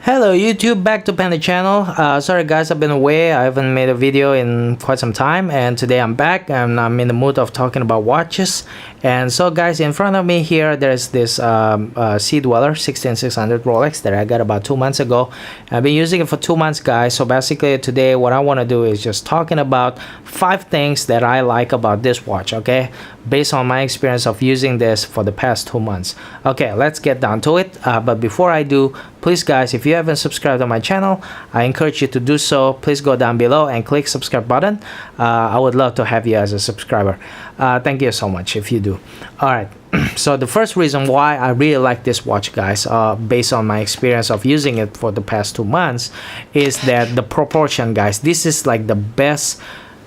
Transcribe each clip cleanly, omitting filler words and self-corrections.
Hello YouTube, back to Panda channel. Sorry guys, I've been away. I haven't made a video in quite some time, and today I'm back and I'm in the mood of talking about watches. And so guys, in front of me here there's this Sea Dweller 16600 Rolex that I got about 2 months ago. I've been using it for 2 months guys. So basically today what I want to do is just talking about 5 things that I like about this watch, okay, based on my experience of using this for the past 2 months. Okay, let's get down to it. But before I do, please guys, if you haven't subscribed to my channel, I encourage you to do so. Please go down below and click subscribe button. I would love to have you as a subscriber. Thank you so much if you do. All right, so the first reason why I really like this watch guys, based on my experience of using it for the past 2 months, is that the proportion guys. This is like the best,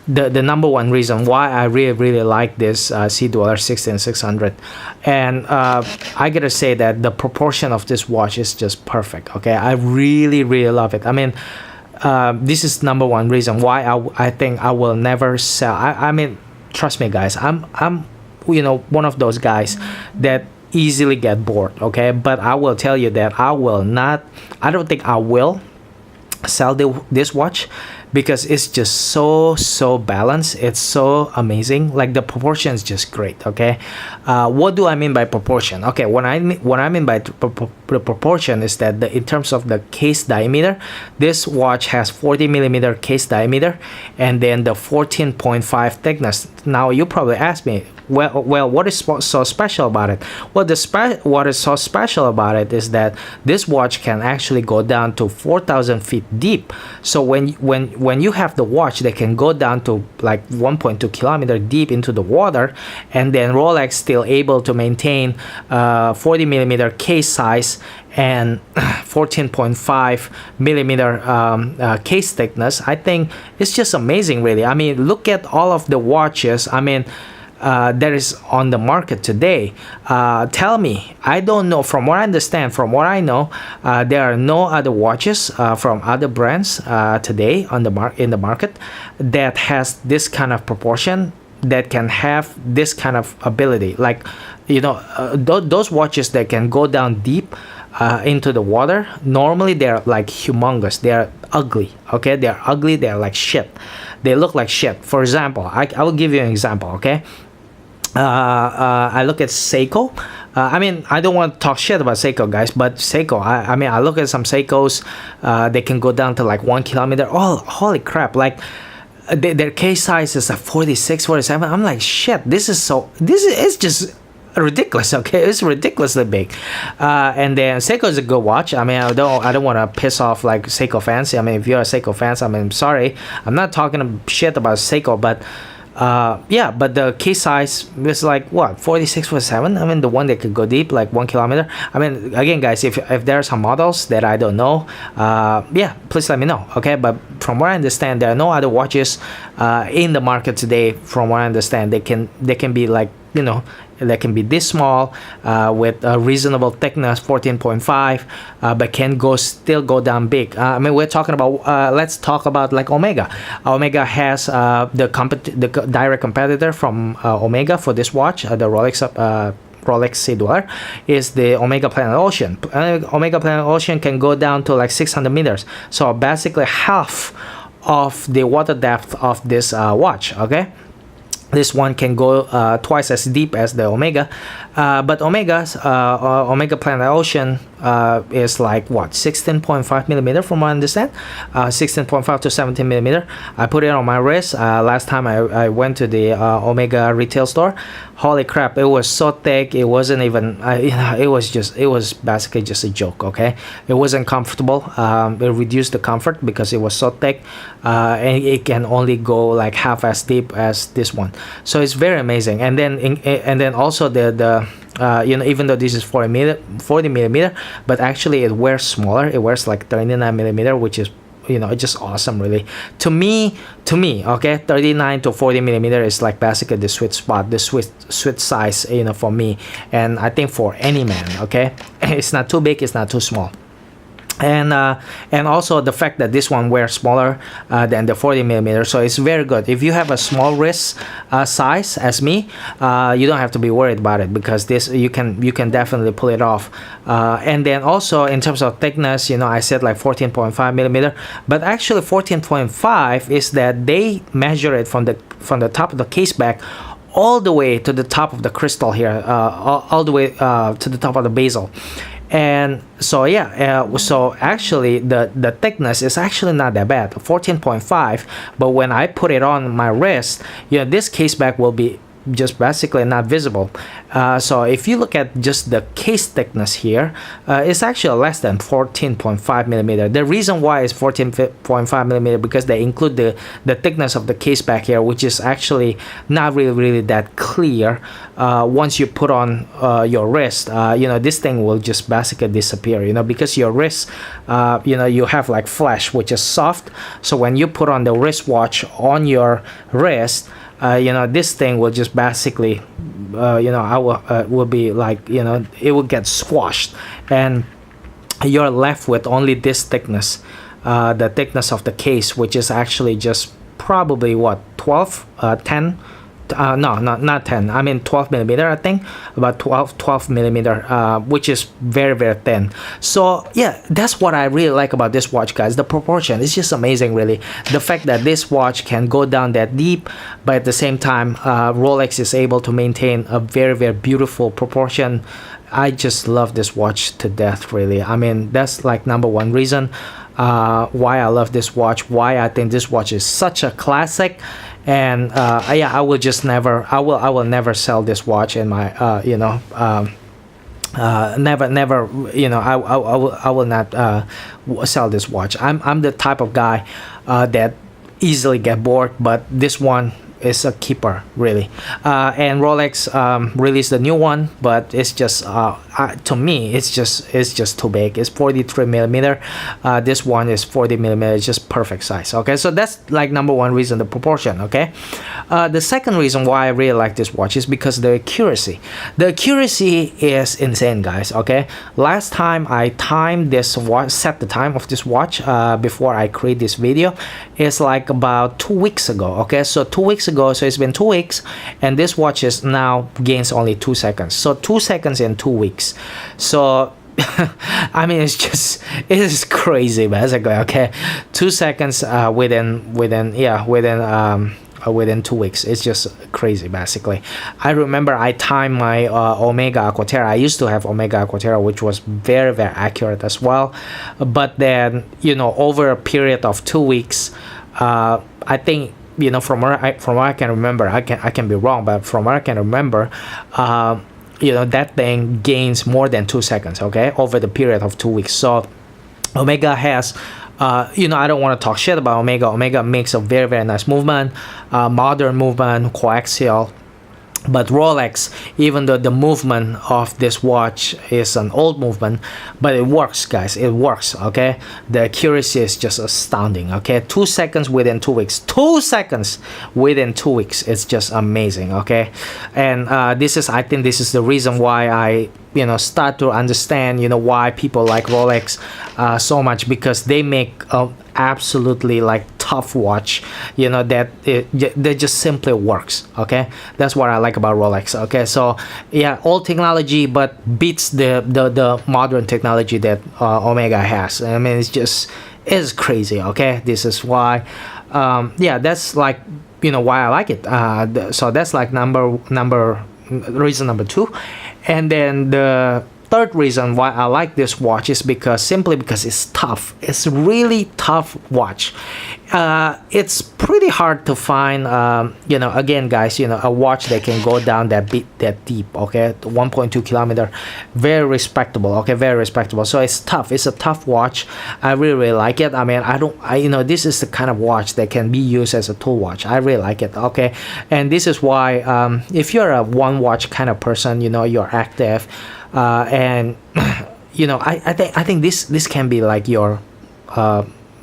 the number one reason why I really like this Sea Dweller 16600. And I gotta say that the proportion of this watch is just perfect. Okay, I really love it. I mean, this is number one reason why I think I will never sell. I mean, trust me guys, I'm one of those guys that easily get bored, okay, but I will tell you that I don't think I will sell this watch, because it's just so balanced. It's so amazing. Like the proportion is just great. Okay, what do I mean by proportion? Okay, what I mean by the proportion is that in terms of the case diameter, this watch has 40mm case diameter and then the 14.5 thickness. Now you probably ask me, well, what is so special about it? Well, what is so special about it is that this watch can actually go down to 4,000 feet deep. So when you have the watch that can go down to like 1.2 kilometer deep into the water, and then Rolex still able to maintain 40mm case size and 14.5 millimeter case thickness, I think it's just amazing, really. I mean, look at all of the watches. I mean, that is on the market today. Tell me, I don't know. From what I understand, from what I know, there are no other watches from other brands today on in the market that has this kind of proportion, that can have this kind of ability. Like, those watches that can go down deep into the water, normally they're like humongous. They're ugly. Okay, they're ugly. They're like shit. They look like shit. For example, I will give you an example. Okay, I look at Seiko. I mean, I don't want to talk shit about Seiko guys, but Seiko, I mean, I look at some Seikos, they can go down to like 1 kilometer. Oh, holy crap. Like their case size is like 46, 47. I'm like, shit, this is just ridiculous. Okay, it's ridiculously big. And then Seiko is a good watch. I mean, I don't want to piss off like Seiko fans. I mean, if you're a Seiko fan, I mean, I'm sorry, I'm not talking shit about Seiko, but yeah, but the case size is like what, 46, 47. I mean, the one that could go deep like 1 kilometer. I mean, again guys, if there are some models that I don't know, yeah, please let me know. Okay, but from what I understand, there are no other watches in the market today. From what I understand, they can be like, they can be this small, with a reasonable thickness, 14.5, but can still go down big. I mean, we're talking about, let's talk about like Omega. Omega has the direct competitor from Omega for this watch, the Rolex Sea Dweller, is the Omega Planet Ocean. Omega Planet Ocean can go down to like 600 meters. So basically half of the water depth of this watch. Okay, this one can go twice as deep as the Omega, but Omega Planet Ocean is like what, 16.5 millimeter from what I understand, 16.5 to 17 millimeter. I put it on my wrist last time I went to the Omega retail store. Holy crap, it was so thick. It wasn't even it was basically just a joke. Okay, it wasn't comfortable. It reduced the comfort because it was so thick, and it can only go like half as deep as this one. So it's very amazing. And then also the even though this is 40 millimeter, but actually it wears smaller. It wears like 39 millimeter, which is, it's just awesome, really. To me, okay, 39 to 40 millimeter is like basically the sweet spot, the sweet size, for me, and I think for any man. Okay, it's not too big, it's not too small. And also the fact that this one wears smaller than the 40 millimeter, so it's very good if you have a small wrist size as me. You don't have to be worried about it, because this you can definitely pull it off. And then also in terms of thickness, you know, I said like 14.5 millimeter, but actually 14.5 is that they measure it from the top of the case back all the way to the top of the crystal here, all the way to the top of the bezel. And so yeah, so actually the thickness is actually not that bad, 14.5. But when I put it on my wrist, you know, this case back will be just basically not visible. So if you look at just the case thickness here, it's actually less than 14.5 millimeter. The reason why it's 14.5 millimeter because they include the thickness of the case back here, which is actually not really that clear. Once you put on your wrist, you know, this thing will just basically disappear, you know, because your wrist, you know, you have like flesh which is soft. So when you put on the wristwatch on your wrist, you know, this thing will just basically, you know, will be like, you know, it will get squashed, and you're left with only this thickness, the thickness of the case, which is actually just probably what, 12, 10. No, not 10. I mean 12 millimeter. I think about 12 millimeter, which is very thin. So yeah, that's what I really like about this watch, guys. The proportion is just amazing, really. The fact that this watch can go down that deep, but at the same time, Rolex is able to maintain a very beautiful proportion. I just love this watch to death, really. I mean, that's like number one reason why I love this watch, why I think this watch is such a classic. And yeah, I will never sell this watch in my you know, never, you know, I will not sell this watch. I'm the type of guy that easily get bored, but this one is a keeper, really. And Rolex released a new one, but it's just to me it's just too big. It's 43 millimeter. This one is 40 millimeter. It's just perfect size. Okay, so that's like number one reason, the proportion. Okay, the second reason why I really like this watch is because the accuracy. The accuracy is insane, guys. Okay, last time I timed this watch, set the time of this watch before I create this video, is like about 2 weeks ago. Okay, so 2 weeks ago, so it's been 2 weeks, and this watch is now gains only 2 seconds. So 2 seconds in 2 weeks. So I mean, it is crazy, basically. Okay, 2 seconds within 2 weeks. It's just crazy, basically. I remember I timed my Omega Aquaterra. I used to have Omega Aquaterra, which was very accurate as well. But then, you know, over a period of 2 weeks, I think, you know, from what I can remember, I can be wrong, but from what I can remember, you know, that thing gains more than 2 seconds, okay, over the period of 2 weeks. So Omega has, you know, I don't want to talk shit about Omega. Omega makes a very nice movement, modern movement, coaxial. But Rolex, even though the movement of this watch is an old movement, but it works, guys. It works, okay? The accuracy is just astounding, okay? 2 seconds within 2 weeks. 2 seconds within 2 weeks. It's just amazing, okay? And I think this is the reason why I, you know, start to understand, you know, why people like Rolex so much, because they make absolutely like tough watch, you know, that they just simply works. Okay, that's what I like about Rolex. Okay, so yeah, old technology but beats the modern technology that Omega has. I mean, it's crazy. Okay, this is why yeah, that's like, you know, why I like it. So that's like reason number two. And then the third reason why I like this watch is simply because it's tough. It's really tough watch. It's pretty hard to find, you know, again, guys, you know, a watch that can go down that deep. Okay, 1.2 kilometer, very respectable. Okay, very respectable. So it's tough. It's a tough watch. I really like it. I mean, you know, this is the kind of watch that can be used as a tool watch. I really like it. Okay, and this is why, if you're a one watch kind of person, you know, you're active, and you know, I think this can be like your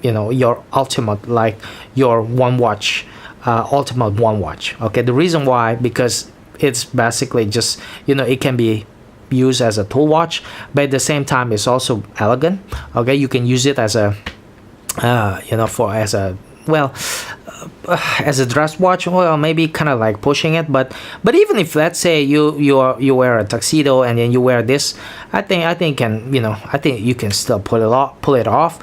you know, your ultimate, like your one watch, ultimate one watch. Okay, the reason why, because it's basically just, you know, it can be use as a tool watch, but at the same time it's also elegant. Okay, you can use it as a for as a well as a dress watch. Well, maybe kind of like pushing it, but even if, let's say, you wear a tuxedo and then you wear this, I think I think you can still pull it off,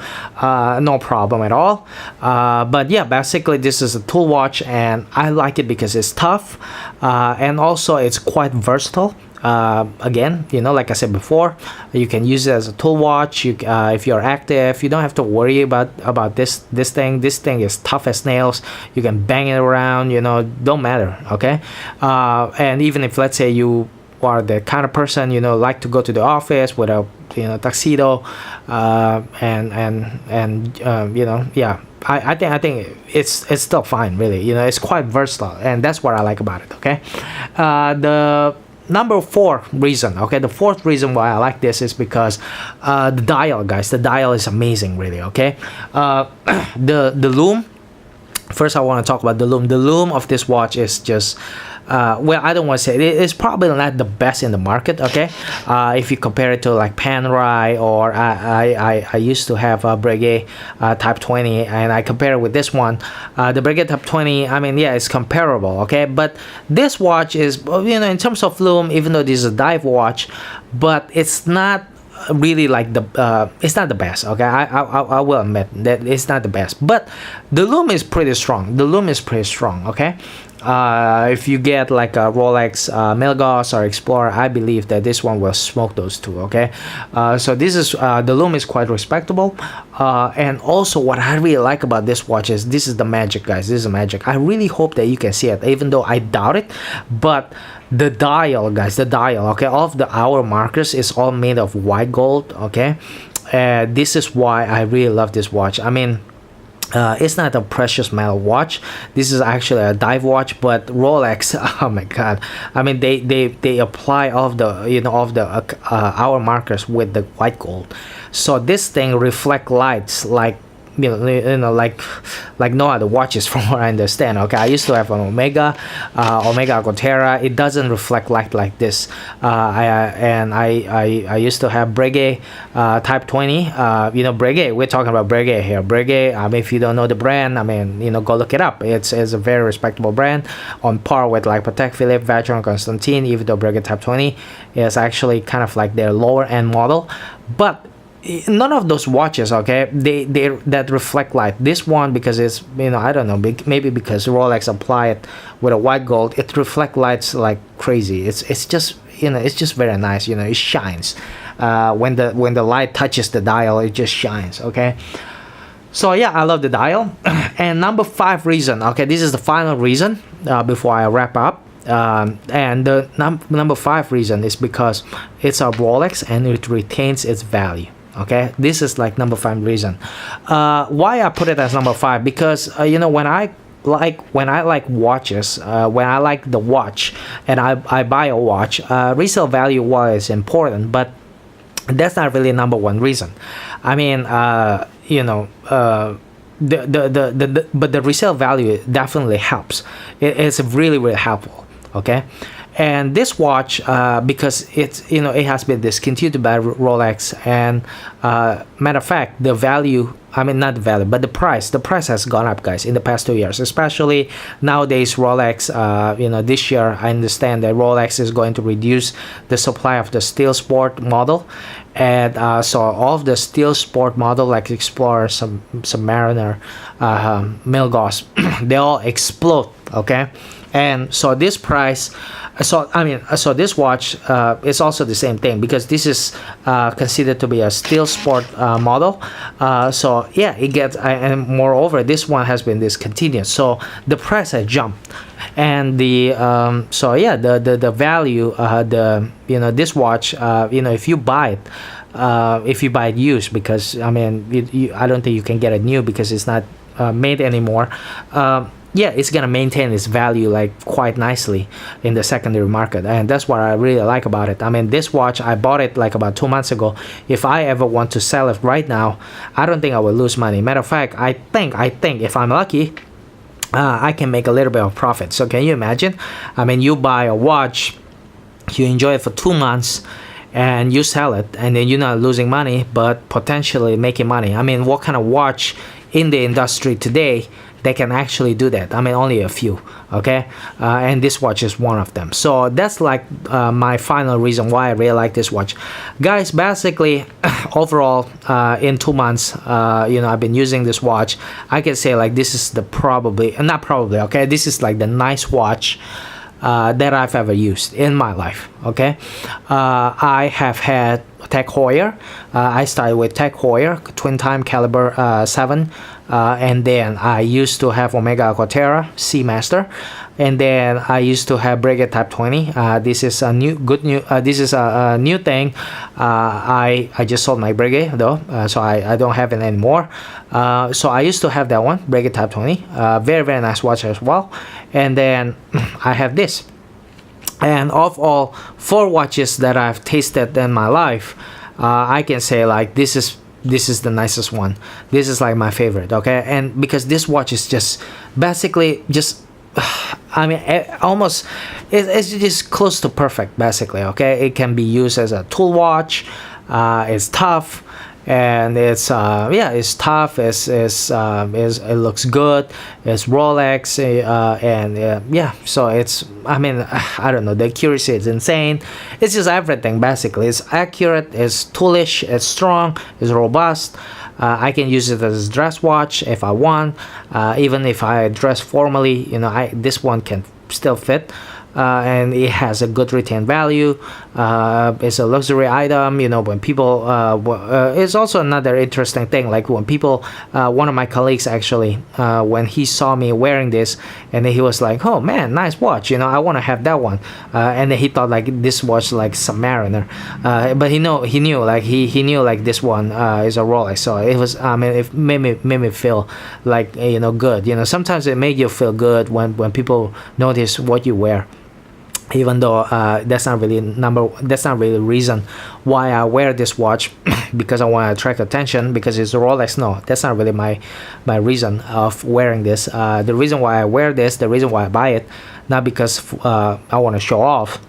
no problem at all. But yeah, basically this is a tool watch, and I like it because it's tough, and also it's quite versatile. Again, like I said before, you can use it as a tool watch. If you're active, you don't have to worry about this thing. This thing is tough as nails. You can bang it around, don't matter. Okay, and even if, let's say, you are the kind of person like to go to the office with a tuxedo, yeah, I think it's still fine, really. It's quite versatile, and that's what I like about it. Okay, the number 4 reason, okay, the 4th reason why I like this is because the dial, guys. The dial is amazing, really. Okay, the loom. First, I want to talk about the loom. The loom of this watch is just well, I don't want to say it's probably not the best in the market. Okay, if you compare it to like Panerai, or I used to have a Breguet Type 20, and I compare it with this one, the Breguet Type 20. I mean, yeah, it's comparable. Okay, but this watch is, in terms of loom, even though this is a dive watch, but it's not really like it's not the best. Okay, I will admit that it's not the best, but the loom is pretty strong. Okay, if you get like a Rolex Milgauss or Explorer, I believe that this one will smoke those two. Okay, so this is the loom is quite respectable, and also what I really like about this watch is this is the magic, guys. This is the magic. I really hope that you can see it, even though I doubt it. But the dial, guys, okay, all of the hour markers is all made of white gold. Okay, this is why I really love this watch. I mean, it's not a precious metal watch. This is actually a dive watch, but Rolex, oh my god, I mean, they apply all of the hour markers with the white gold, so this thing reflect lights like like no other watches, from what I understand. Okay, I used to have an Omega Agotera. It doesn't reflect light like this. I used to have Breguet Type 20. Breguet. We're talking about Breguet here. Breguet. If you don't know the brand, go look it up. It's a very respectable brand, on par with like Patek Philippe, Vacheron Constantin. Even though Breguet Type 20 is actually kind of like their lower end model, but none of those watches, okay, they that reflect light. This one, because it's, I don't know, maybe because Rolex apply it with a white gold, it reflect lights like crazy. It's just it's just very nice. It shines when the light touches the dial, it just shines. Okay, so yeah, I love the dial. And number 5 reason, okay, this is the final reason before I wrap up. And the number 5 reason is because it's a Rolex and it retains its value. Okay, this is like number 5 reason. Why I put it as number 5? Because when I like watches, when I like the watch and I buy a watch, resale value was important, but that's not really number 1 reason. I mean, but the resale value definitely helps. It's really, really helpful. Okay, and this watch, because it's it has been discontinued by Rolex, and matter of fact, the value, not the value, but the price has gone up, guys, in the past 2 years. Especially nowadays, Rolex, this year I understand that Rolex is going to reduce the supply of the Steel Sport model, and so all of the Steel Sport model like Explorer, Submariner, Milgauss, they all explode. Okay, and so this price, so this watch is also the same thing, because this is considered to be a Steel Sport model. So yeah, it gets, and moreover, this one has been discontinued, so the price has jumped. And the so yeah, the value, this watch, if you buy it used, because I don't think you can get it new because it's not made anymore. Yeah, it's gonna maintain its value like quite nicely in the secondary market, and that's what I really like about it. This watch, I bought it like about 2 months ago. If I ever want to sell it right now, I don't think I will lose money. Matter of fact, I think if I'm lucky, I can make a little bit of profit. So can you imagine? You buy a watch, you enjoy it for 2 months, and you sell it, and then you're not losing money but potentially making money. I mean, what kind of watch in the industry today they can actually do that? I mean, only a few. Okay, and this watch is one of them. So that's like my final reason why I really like this watch, guys. Basically, overall, in 2 months, I've been using this watch. I can say like this is the not probably, okay, this is like the nice watch that I've ever used in my life. Okay, I have had Tech Heuer. I started with Tech Heuer twin time caliber 7, and then I used to have Omega Aquaterra Seamaster, and then I used to have Breguet Type 20. This is a new thing. I just sold my Breguet though, so I don't have it anymore. So I used to have that one, Breguet Type 20. Very nice watch as well. And then I have this. And of all 4 watches that I've tasted in my life, I can say like this is the nicest one. This is like my favorite. Okay, and because this watch is just basically just I mean, it's just close to perfect basically. Okay, it can be used as a tool watch. It's tough, and it's tough. It looks good. It's Rolex, so it's, I mean, I don't know, the accuracy is insane. It's just everything basically. It's accurate, it's toolish, it's strong, it's robust. I can use it as a dress watch if I want. Even if I dress formally, this one can still fit. And it has a good retain value. It's a luxury item. When people it's also another interesting thing, like when people, one of my colleagues actually, when he saw me wearing this, and he was like, oh man, nice watch, I want to have that one. And then he thought like this watch like Submariner, but he knew like he knew like this one is a Rolex. So it was, I mean, it made me feel like, good. Sometimes it makes you feel good when people notice what you wear, even though that's not really the reason why I wear this watch, because I want to attract attention because it's a Rolex. No, that's not really my reason of wearing this. The reason why I wear this, the reason why I buy it, not because I want to show off,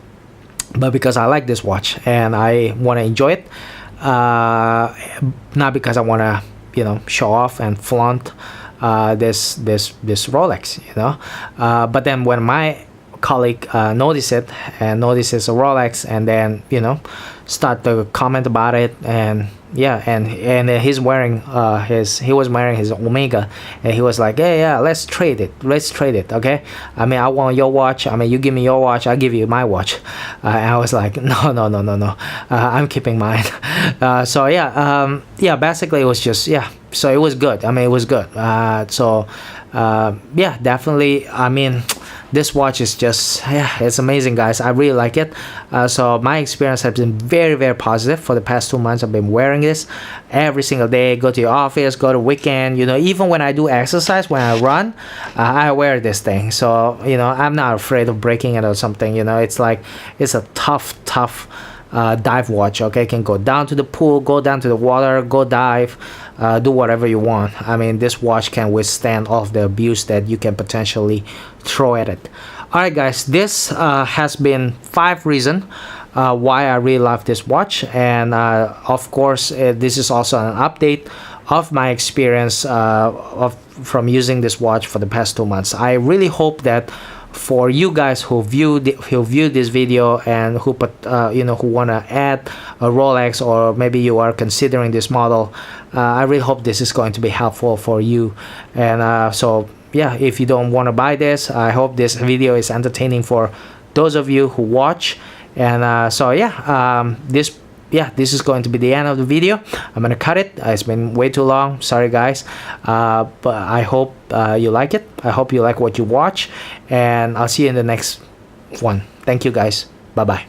but because I like this watch and I want to enjoy it. Not because I want to show off and flaunt this Rolex. But then when my colleague noticed it and notices a Rolex, and then start to comment about it, and he's wearing he was wearing his Omega, and he was like, yeah, let's trade it, okay, I mean, I want your watch, I mean, you give me your watch, I give you my watch. And I was like, no, I'm keeping mine. Basically it was just, so it was good. I mean, it was good. Definitely, I mean, this watch is just, it's amazing, guys. I really like it. So my experience has been very, very positive for the past 2 months. I've been wearing this every single day. Go to your office, go to weekend, even when I do exercise, when I run, I wear this thing. So I'm not afraid of breaking it or something. It's like, it's a tough dive watch. Okay, can go down to the pool, go down to the water, go dive, do whatever you want. I mean, this watch can withstand all of the abuse that you can potentially throw at it. Alright guys, this has been 5 reasons why I really love this watch, and of course this is also an update of my experience from using this watch for the past 2 months. I really hope that for you guys who viewed this video and who want to add a Rolex, or maybe you are considering this model, I really hope this is going to be helpful for you. And if you don't want to buy this, I hope this video is entertaining for those of you who watch. And this is going to be the end of the video. I'm gonna cut it. It's been way too long, sorry guys, but I hope you like it. I hope you like what you watch, and I'll see you in the next one. Thank you guys, bye bye.